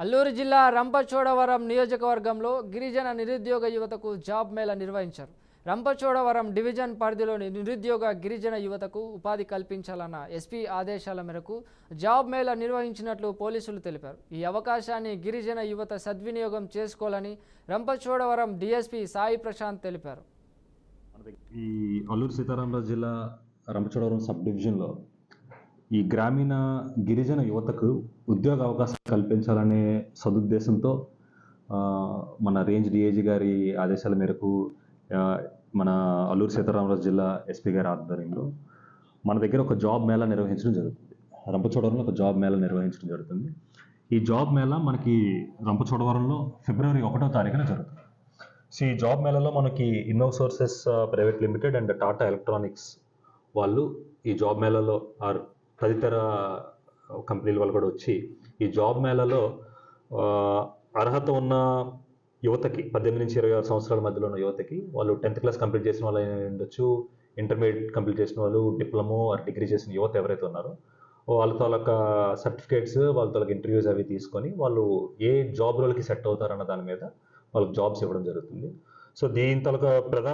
అల్లూరు జిల్లా రంపచోడవరం నియోజకవర్గంలో గిరిజన నిరుద్యోగ యువతకు జాబ్ మేళా నిర్వహించారు. రంపచోడవరం డివిజన్ పరిధిలోని నిరుద్యోగ గిరిజన యువతకు ఉపాధి కల్పించాలన్న ఎస్పీ ఆదేశాల మేరకు జాబ్ మేళా నిర్వహించినట్లు పోలీసులు తెలిపారు. ఈ అవకాశాన్ని గిరిజన యువత సద్వినియోగం చేసుకోవాలని రంపచోడవరం డీఎస్పీ సాయి ప్రశాంత్ తెలిపారు. ఈ అల్లూరు సీతారామరాజు జిల్లా రంపచోడవరం సబ్ డివిజన్లో ఈ గ్రామీణ గిరిజన యువతకు ఉద్యోగ అవకాశం కల్పించాలనే సదుద్దేశంతో మన రేంజ్ డిఐజీ గారి ఆదేశాల మేరకు మన అల్లూరు సీతారామరాజు జిల్లా ఎస్పీ గారి ఆధ్వర్యంలో మన దగ్గర ఒక జాబ్ మేళా నిర్వహించడం జరుగుతుంది. రంపచోడవరంలో ఒక జాబ్ మేళా నిర్వహించడం జరుగుతుంది. ఈ జాబ్ మేళా మనకి రంపచోడవరంలో ఫిబ్రవరి 1వ తారీఖున జరుగుతుంది. సో ఈ జాబ్ మేళాలో మనకి Innosources private limited and Tata Electronics వాళ్ళు ఈ జాబ్ మేళాలో తదితర కంపెనీల వాళ్ళు కూడా వచ్చి ఈ జాబ్ మేళాలో అర్హత ఉన్న యువతకి 18 నుంచి 26 సంవత్సరాల మధ్యలో ఉన్న యువతకి వాళ్ళు 10th క్లాస్ కంప్లీట్ చేసిన వాళ్ళు ఉండొచ్చు, ఇంటర్మీడియట్ కంప్లీట్ చేసిన వాళ్ళు, డిప్లొమో ఆర్ డిగ్రీ చేసిన యువత ఎవరైతే ఉన్నారో వాళ్ళతో సర్టిఫికేట్స్ వాళ్ళతో ఇంటర్వ్యూస్ అవి తీసుకొని వాళ్ళు ఏ జాబ్ రోల్కి సెట్ అవుతారన్న దాని మీద వాళ్ళకి జాబ్స్ ఇవ్వడం జరుగుతుంది. సో దీని ప్రధాన